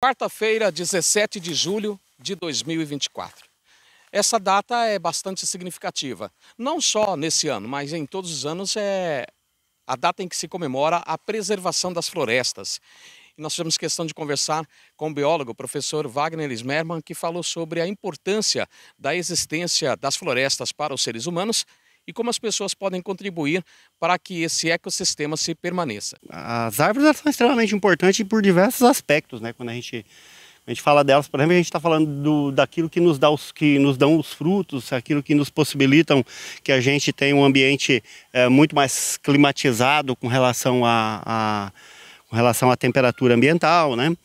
Quarta-feira, 17 de julho de 2024. Essa data é bastante significativa, não só nesse ano, mas em todos os anos é a data em que se comemora a preservação das florestas. E nós tivemos questão de conversar com o biólogo, o professor Wagner Smerman, que falou sobre a importância da existência das florestas para os seres humanos e como as pessoas podem contribuir para que esse ecossistema se permaneça. As árvores elas são extremamente importantes por diversos aspectos, né? Quando a gente fala delas, por exemplo, a gente está falando daquilo que nos dão os frutos, aquilo que nos possibilitam que a gente tenha um ambiente muito mais climatizado com relação à temperatura ambiental, né?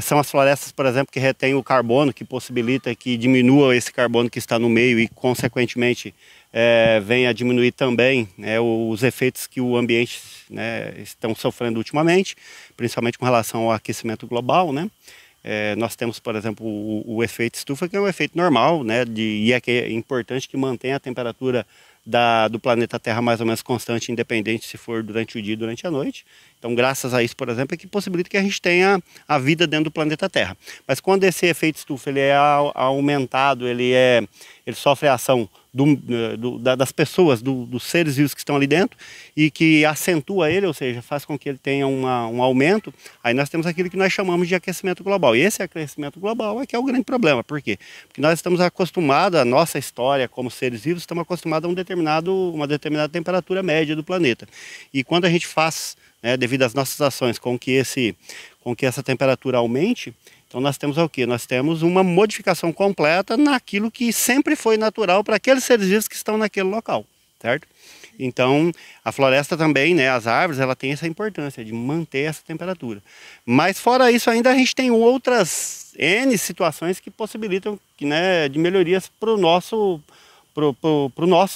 São as florestas, por exemplo, que retêm o carbono, que possibilita que diminua esse carbono que está no meio e, consequentemente, venha a diminuir também, né, os efeitos que o ambiente, né, estão sofrendo ultimamente, principalmente com relação ao aquecimento global, né? Nós temos, por exemplo, o efeito estufa, que é um efeito normal, né, e é importante que mantenha a temperatura do planeta Terra mais ou menos constante, independente se for durante o dia ou durante a noite. Então, graças a isso, por exemplo, é que possibilita que a gente tenha a vida dentro do planeta Terra. Mas quando esse efeito estufa ele é aumentado, ele sofre a ação das pessoas, dos seres vivos que estão ali dentro e que acentua ele, ou seja, faz com que ele tenha um aumento, aí nós temos aquilo que nós chamamos de aquecimento global. E esse aquecimento global é que é o grande problema. Por quê? Porque nós estamos acostumados, a nossa história como seres vivos, estamos acostumados a uma determinada temperatura média do planeta. E quando a gente faz, né, devido às nossas ações, com que essa temperatura aumente, então nós temos o quê? Nós temos uma modificação completa naquilo que sempre foi natural para aqueles seres vivos que estão naquele local, certo? Então a floresta também, né, as árvores, ela tem essa importância de manter essa temperatura. Mas fora isso ainda a gente tem outras N situações que possibilitam, né, de melhorias para o nosso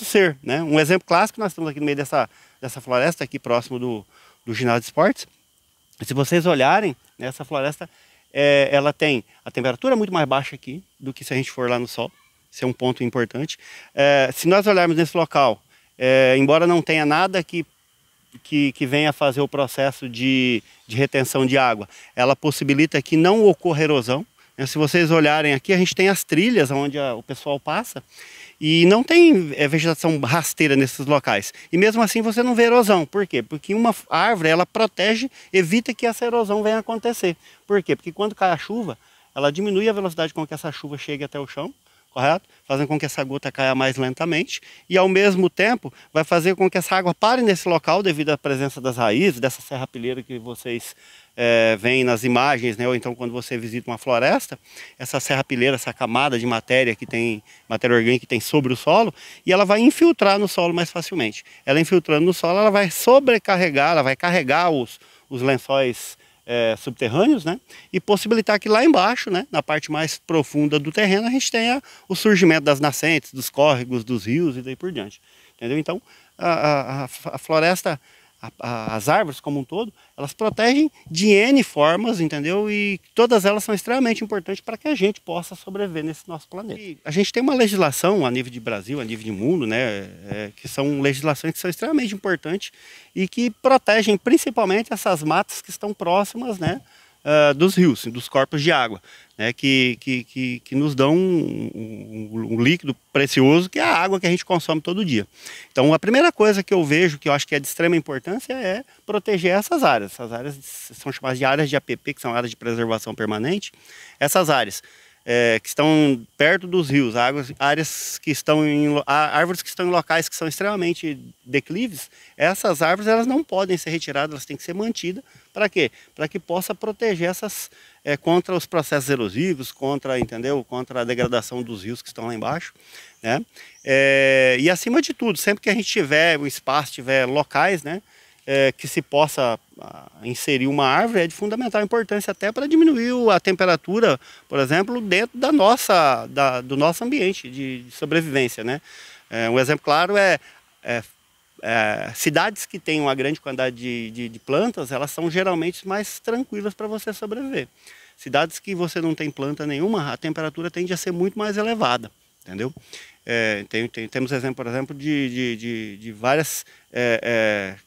ser, né? Um exemplo clássico, nós estamos aqui no meio dessa floresta aqui próximo do ginásio de esportes. Se vocês olharem, essa floresta ela tem a temperatura muito mais baixa aqui do que se a gente for lá no sol. Esse é um ponto importante. Se nós olharmos nesse local, embora não tenha nada que venha fazer o processo de retenção de água, ela possibilita que não ocorra erosão. Se vocês olharem aqui, a gente tem as trilhas onde o pessoal passa e não tem vegetação rasteira nesses locais. E mesmo assim você não vê erosão. Por quê? Porque uma árvore, ela protege, evita que essa erosão venha acontecer. Por quê? Porque quando cai a chuva, ela diminui a velocidade com que essa chuva chegue até o chão, correto? Fazendo com que essa gota caia mais lentamente e, ao mesmo tempo, vai fazer com que essa água pare nesse local devido à presença das raízes, dessa serrapilheira que vocês veem nas imagens, né? Ou então quando você visita uma floresta, essa serrapilheira, essa camada de matéria matéria orgânica que tem sobre o solo, e ela vai infiltrar no solo mais facilmente. Ela infiltrando no solo, ela vai sobrecarregar, ela vai carregar os lençóis subterrâneos, né, e possibilitar que lá embaixo, né, na parte mais profunda do terreno, a gente tenha o surgimento das nascentes, dos córregos, dos rios e daí por diante. Entendeu? Então, a floresta, as árvores como um todo, elas protegem de N formas, entendeu? E todas elas são extremamente importantes para que a gente possa sobreviver nesse nosso planeta. E a gente tem uma legislação a nível de Brasil, a nível de mundo, né, que são legislações que são extremamente importantes e que protegem principalmente essas matas que estão próximas, né, dos rios, dos corpos de água, né, que nos dão um líquido precioso, que é a água que a gente consome todo dia. Então a primeira coisa que eu vejo, que eu acho que é de extrema importância, é proteger essas áreas. Essas áreas são chamadas de áreas de APP, que são áreas de preservação permanente. Essas áreas que estão perto dos rios, árvores que estão em locais que são extremamente declives, essas árvores elas não podem ser retiradas, elas têm que ser mantidas. Para quê? Para que possa proteger essas contra os processos erosivos, contra a degradação dos rios que estão lá embaixo, né? E acima de tudo, sempre que a gente tiver o espaço, tiver locais, né, que se possa inserir uma árvore, é de fundamental importância até para diminuir a temperatura, por exemplo, dentro do nosso ambiente de sobrevivência, né? Um exemplo claro cidades que têm uma grande quantidade de plantas, elas são geralmente mais tranquilas para você sobreviver. Cidades que você não tem planta nenhuma, a temperatura tende a ser muito mais elevada, entendeu? Temos exemplo, por exemplo, de várias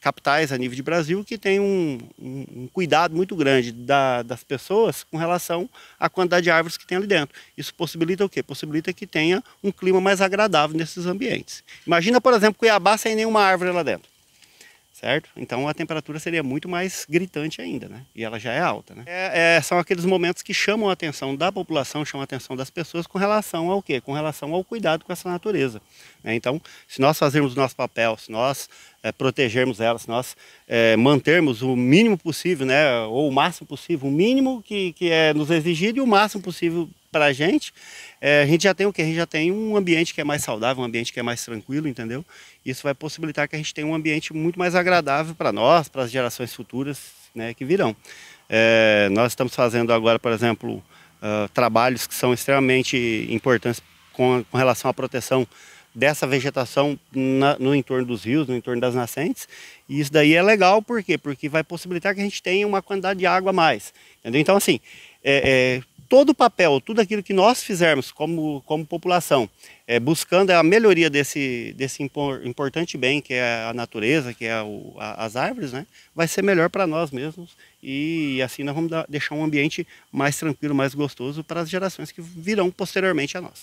capitais a nível de Brasil que tem um cuidado muito grande das pessoas com relação à quantidade de árvores que tem ali dentro. Isso possibilita o quê? Possibilita que tenha um clima mais agradável nesses ambientes. Imagina, por exemplo, Cuiabá sem nenhuma árvore lá dentro. Certo? Então a temperatura seria muito mais gritante ainda, né? E ela já é alta, né? São aqueles momentos que chamam a atenção da população, chamam a atenção das pessoas com relação ao quê? Com relação ao cuidado com essa natureza, né? Então, se nós fazermos o nosso papel, se nós protegermos ela, se nós mantermos o mínimo possível, né? Ou o máximo possível, o mínimo que é nos exigido e o máximo possível para a gente já tem o quê? A gente já tem um ambiente que é mais saudável, um ambiente que é mais tranquilo, entendeu? Isso vai possibilitar que a gente tenha um ambiente muito mais agradável para nós, para as gerações futuras, né, que virão. Nós estamos fazendo agora, por exemplo, trabalhos que são extremamente importantes com relação à proteção dessa vegetação no entorno dos rios, no entorno das nascentes. E isso daí é legal, por quê? Porque vai possibilitar que a gente tenha uma quantidade de água a mais, entendeu? Então, assim, todo o papel, tudo aquilo que nós fizermos como população, buscando a melhoria desse importante bem que é a natureza, que é as árvores, né, vai ser melhor para nós mesmos e assim nós vamos deixar um ambiente mais tranquilo, mais gostoso para as gerações que virão posteriormente a nós.